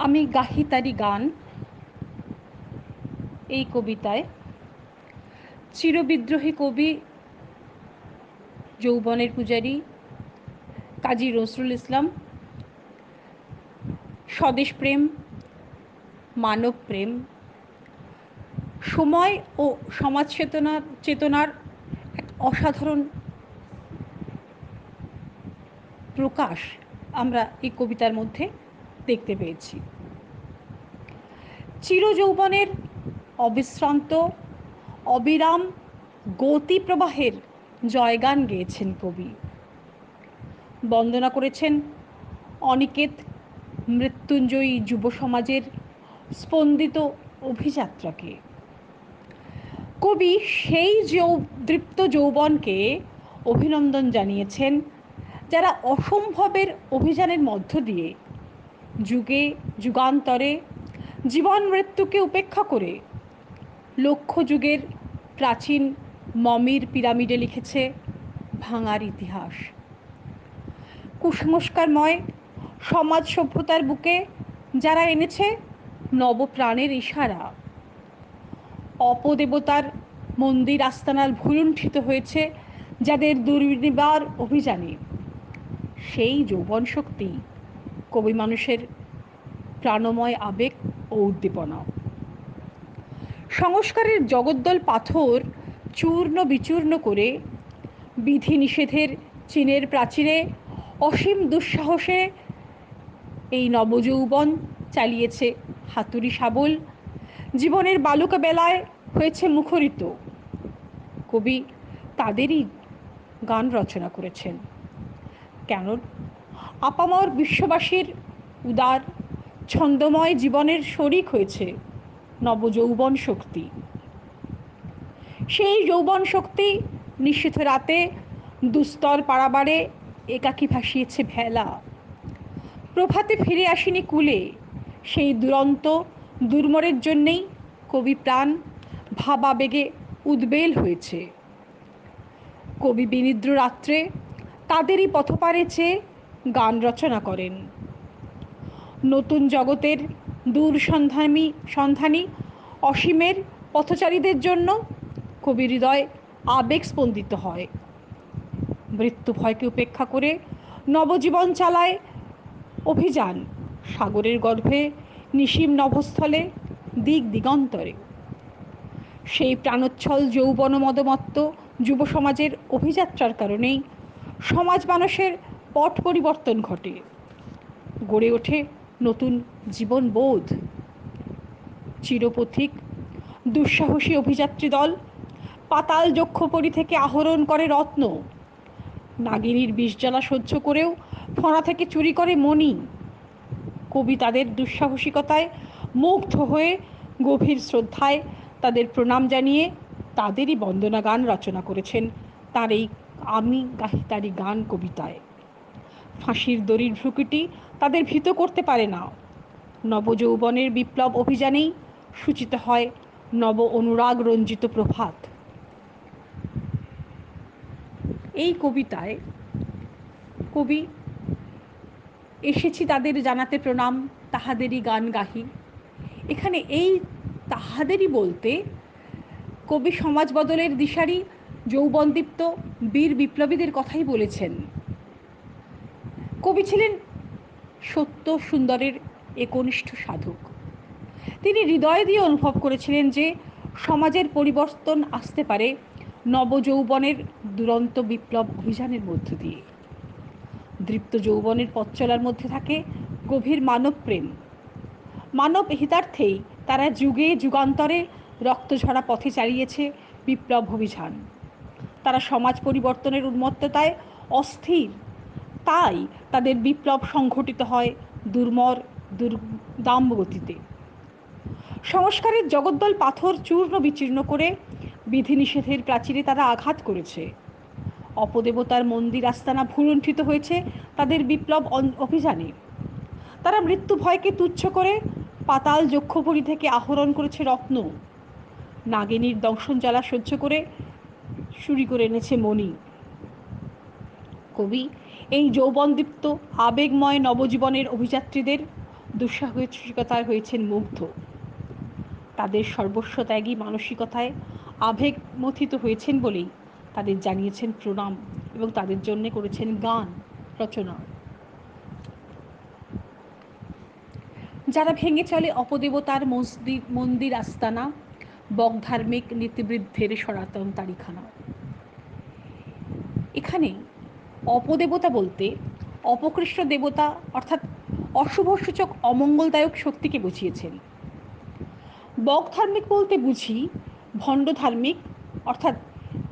আমি গাহি তারি গান এই কবিতায় চিরবিদ্রোহী কবি যৌবনের পূজারী কাজী নজরুল ইসলাম স্বদেশ প্রেম, মানব প্রেম, সময় ও সমাজ চেতনার এক অসাধারণ প্রকাশ আমরা এই কবিতার মধ্যে দেখতে পেয়েছি। চিরযৌবনের অবিশ্রান্ত অবিরাম গতি প্রবাহের জয়গান গেয়েছেন কবি। বন্দনা করেছেন অনিকেত মৃত্যুঞ্জয়ী যুব সমাজের স্পন্দিত অভিযাত্রাকে। কবি সেই দৃপ্ত যৌবনকে অভিনন্দন জানিয়েছেন যারা অসম্ভবের অভিযানের মধ্য দিয়ে যুগে যুগান্তরে জীবন মৃত্যুকে উপেক্ষা করে লক্ষ যুগের প্রাচীন মমির পিরামিডে লিখেছে ভাঙার ইতিহাস। কুসংস্কারময় সমাজ সভ্যতার বুকে যারা এনেছে নবপ্রাণের ইশারা। অপদেবতার মন্দির আস্তানার ভুলুণ্ঠিত হয়েছে যাদের দুর্নিবার অভিযানে, সেই যৌবন শক্তি কবি মানুষের প্রাণময় আবেগ ও উদ্দীপনা। সংস্কারের জগদ্দল পাথর চূর্ণ বিচূর্ণ করে বিধি নিষেধের চীনের প্রাচীরে অসীম দুঃসাহসে এই নবযৌবন চালিয়েছে হাতুড়ি শাবল, জীবনের বালুকা বেলায় হয়েছে মুখরিত। কবি তাদেরই গান রচনা করেছেন, কেন আপামর বিশ্ববাসীর উদার ছন্দময় জীবনের শরিক হয়েছে নবযৌবন শক্তি। সেই যৌবন শক্তি নিশীথ রাতে দুস্তর পাড়াবারে একাকী ভাসিয়েছে ভেলা। প্রভাতে ফিরে আসেনি কুলে, সেই দুরন্ত দুর্মরের জন্যেই কবি প্রাণ ভাবাবেগে উদ্বেল হয়েছে। কবি বিনিদ্র রাত্রে তাদেরই পথপারে চেয়ে গান রচনা করেন। নতুন জগতের দূর সন্ধানী অসীমের পথচারীদের জন্য কবি হৃদয় আবেগ স্পন্দিত হয়। মৃত্যু ভয়কে উপেক্ষা করে নবজীবন চালায় অভিযান সাগরের গর্ভে, নিশিম নভস্থলে, দিক দিগন্তরে। সেই প্রাণোচ্ছল যৌবন মদমত্ত যুব সমাজের অভিযাত্রার কারণেই সমাজ মানুষের পট পরিবর্তন ঘটে, গড়ে ওঠে নতুন জীবনবোধ। চিরপথিক দুঃসাহসী অভিযাত্রী দল পাতাল যক্ষপরী থেকে আহরণ করে রত্ন, নাগিনীর বিষজ্বালা সহ্য করেও ফণা থেকে চুরি করে মণি। কবি তাদের দুঃসাহসিকতায় মুগ্ধ হয়ে গভীর শ্রদ্ধায় তাদের প্রণাম জানিয়ে তাদেরই বন্দনা গান রচনা করেছেন তার এই আমি গাহি তারি গান কবিতায়। ফাঁসির দড়ির ভ্রুকুটি তাদের ভীত করতে পারে না। নবযৌবনের বিপ্লব অভিযানেই সূচিত হয় নব অনুরাগ রঞ্জিত প্রভাত। এই কবিতায় কবি এসেছি তাদের জানাতে প্রণাম, তাহাদেরই গান গাহি। এখানে এই তাহাদেরই বলতে কবি সমাজ বদলের দিশারি যৌবনদীপ্ত বীর বিপ্লবীদের কথাই বলেছেন। কবি ছিলেন সত্য সুন্দরের একনিষ্ঠ সাধক। তিনি হৃদয় দিয়ে অনুভব করেছিলেন যে সমাজের পরিবর্তন আসতে পারে নবযৌবনের দুরন্ত বিপ্লব অভিযানের মধ্য দিয়ে। দৃপ্ত যৌবনের পথ চলার মধ্যে থাকে গভীর মানব প্রেম। মানব হিতার্থেই তারা যুগে যুগান্তরে রক্তঝরা পথে চালিয়েছে বিপ্লব অভিযান। তারা সমাজ পরিবর্তনের উন্মত্ততায় অস্থির, তাই তাদের বিপ্লব সংঘটিত হয় দুর্মর দুর্দাম্ব গতিতে। সংস্কারের জগদ্দল পাথর চূর্ণ বিচীর্ণ করে বিধিনিষেধের প্রাচীরে তারা আঘাত করেছে। অপদেবতার মন্দির আস্তানা ভুলুণ্ঠিত হয়েছে তাদের বিপ্লব অভিযানে। তারা মৃত্যু ভয়কে তুচ্ছ করে পাতাল যক্ষপুরী থেকে আহরণ করেছে রত্ন, নাগিনীর দংশন জ্বালা সহ্য করে চুরি করে এনেছে মণি। কবি এই যৌবনদীপ্ত আবেগময় নবজীবনের অভিযাত্রীদের দুঃসাহসিকতায় হয়েছেন মুগ্ধ। তাদের সর্বস্ব ত্যাগী মানসিকতায় আবেগ মথিত হয়েছেন বলেই তাদের জানিয়েছেন প্রণাম এবং তাদের জন্য করেছেন গান রচনা। যারা ভেঙে চলে অপদেবতার মন্দির আস্তানা, বকধার্মিক নীতিবৃদ্ধের সনাতন তারিখানা। এখানে অপদেবতা বলতে অপকৃষ্ট দেবতা অর্থাৎ অশুভসূচক অমঙ্গলদায়ক শক্তিকে বুঝিয়েছেন। বকধার্মিক বলতে বুঝি ভণ্ড ধার্মিক অর্থাৎ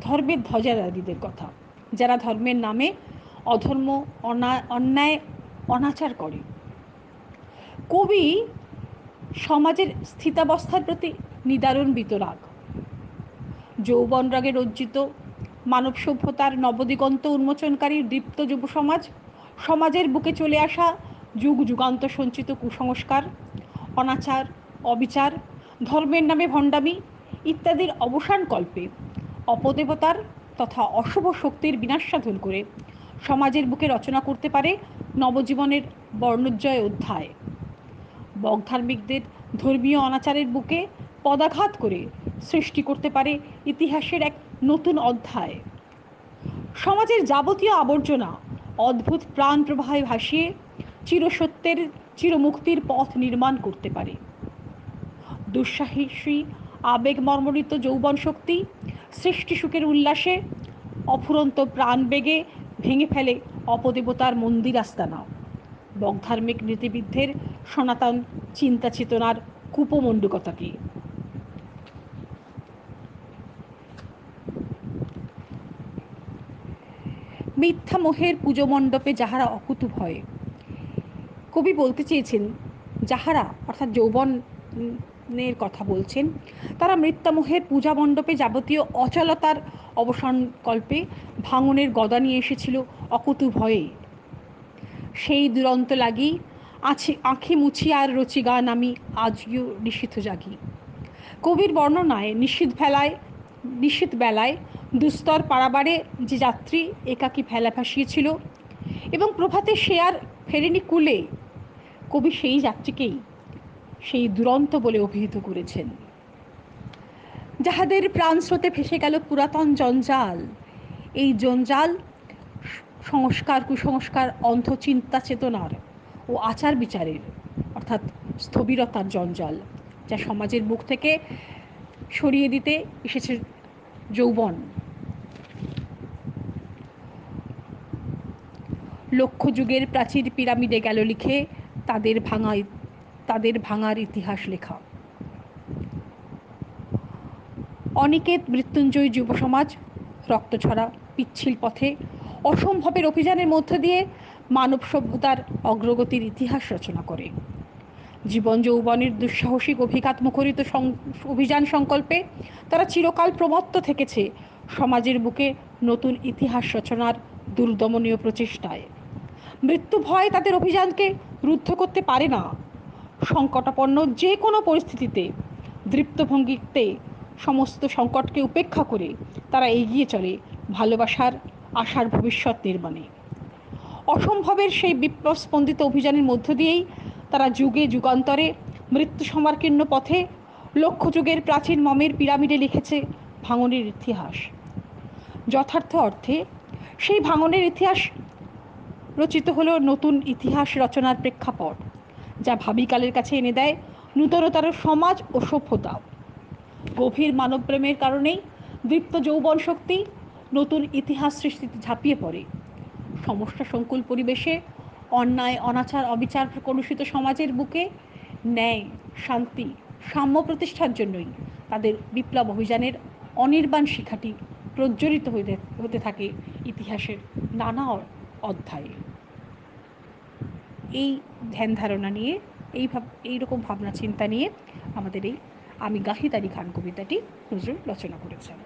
ধর্মের ধ্বজাধারীদের কথা, যারা ধর্মের নামে অধর্ম অন্যায় অনাচার করে। কবি সমাজের স্থিতাবস্থার প্রতি নিদারুণ বিতরাগ। যৌবন রাগে রঞ্জিত মানব সভ্যতার নবদিগন্ত উন্মোচনকারী দীপ্ত যুব সমাজ, সমাজের বুকে চলে আসা যুগ যুগান্ত সঞ্চিত কুসংস্কার, অনাচার, অবিচার, ধর্মের নামে ভণ্ডামি ইত্যাদির অবসান কল্পে অপদেবতার তথা অশুভ শক্তির বিনাশ সাধন করে সমাজের বুকে রচনা করতে পারে নবজীবনের বর্ণোজ্জয় অধ্যায়। বকধার্মিকদের ধর্মীয় অনাচারের বুকে পদাঘাত করে সৃষ্টি করতে পারে ইতিহাসের এক নতুন অধ্যায়। সমাজের যাবতীয় আবর্জনা অদ্ভুত প্রাণ প্রবাহে ভাসিয়ে চিরসত্যের চিরমুক্তির পথ নির্মাণ করতে পারে। দুঃসাহসী আবেগ মর্মরিত যৌবন শক্তি সৃষ্টি সুখের উল্লাসে অফুরন্ত প্রাণ বেগে ভেঙে ফেলে অপদেবতার মন্দির আস্তানা, বকধার্মিক নীতিবিদ্ধের সনাতন চিন্তা চেতনার কূপমণ্ডূকতাকে। মিথ্যা মোহের পুজো মণ্ডপে যাহারা অকুতু ভয়ে, কবি বলতে চেয়েছেন যাহারা অর্থাৎ যৌবনের কথা বলছেন, তারা মিথ্যামোহের পূজা মণ্ডপে যাবতীয় অচলতার অবসান কল্পে ভাঙনের গদা নিয়ে এসেছিল অকুতু ভয়ে। সেই দুরন্ত লাগি আঁখি মুছি আর রচি গান আমি আজও নিষিদ্ধ জাগি। কবির বর্ণনায় নিশীথ বেলায় দুস্তর পারাবারে যে যাত্রী একাকী ভেলা ভাসিয়েছিল এবং প্রভাতে সে আর ফেরেনি কুলে, কবি সেই যাত্রীকেই সেই দুরন্ত বলে অভিহিত করেছেন। যাহাদের প্রাণ স্রোতে ভেসে গেল পুরাতন জঞ্জাল, এই জঞ্জাল সংস্কার কুসংস্কার অন্ধ চিন্তা চেতনার ও আচার বিচারের অর্থাৎ স্থবিরতার জঞ্জাল, যা সমাজের বুক থেকে সরিয়ে দিতে এসেছে যৌবন। লক্ষ যুগের প্রাচীর পিরামিডে গেল লিখে তাদের ভাঙার ইতিহাস লেখা। অনিকেত মৃত্যুঞ্জয়ী যুব সমাজ রক্তছড়া পিচ্ছিল পথে অসম্ভবের অভিযানের মধ্য দিয়ে মানব সভ্যতার অগ্রগতির ইতিহাস রচনা করে। জীবন যৌবনের দুঃসাহসিক অভিঘাত মুখরিত অভিযান সংকল্পে তারা চিরকাল প্রমত্ত থেকেছে সমাজের বুকে নতুন ইতিহাস রচনার দুর্দমনীয় প্রচেষ্টায়। মৃত্যু ভয় তাদের অভিযানকে রুদ্ধ করতে পারে না। সংকটাপন্ন যে কোনো পরিস্থিতিতে দৃপ্তভঙ্গিতে সমস্ত সংকটকে উপেক্ষা করে তারা এগিয়ে চলে ভালোবাসার আশার ভবিষ্যৎ নির্মাণে। অসম্ভবের সেই বিপ্লবস্পন্দিত অভিযানের মধ্য দিয়েই তারা যুগে যুগান্তরে মৃত্যু সমার্কীর্ণ পথে লক্ষ যুগের প্রাচীন মমের পিরামিডে লিখেছে ভাঙনের ইতিহাস। যথার্থ অর্থে সেই ভাঙনের ইতিহাস রচিত হলো নতুন ইতিহাস রচনার প্রেক্ষাপট, যা ভাবিকালের কাছে এনে দেয় নূতনতার সমাজ ও সভ্যতা। গভীর মানবপ্রেমের কারণেই দীপ্ত যৌবন শক্তি নতুন ইতিহাস সৃষ্টিতে ঝাঁপিয়ে পড়ে। সমস্যা সংকুল পরিবেশে অন্যায় অনাচার অবিচার কলুষিত সমাজের বুকে ন্যায় শান্তি সাম্য প্রতিষ্ঠার জন্যই তাদের বিপ্লব অভিযানের অনির্বাণ শিখাটি প্রজ্বলিত হতে থাকে ইতিহাসের নানা অধ্যায়ে। এই ধ্যান ধারণা নিয়ে এইরকম ভাবনা চিন্তা নিয়ে আমাদের এই আমি গাহি তারি খান কবিতাটি নজরুল রচনা করেছেন।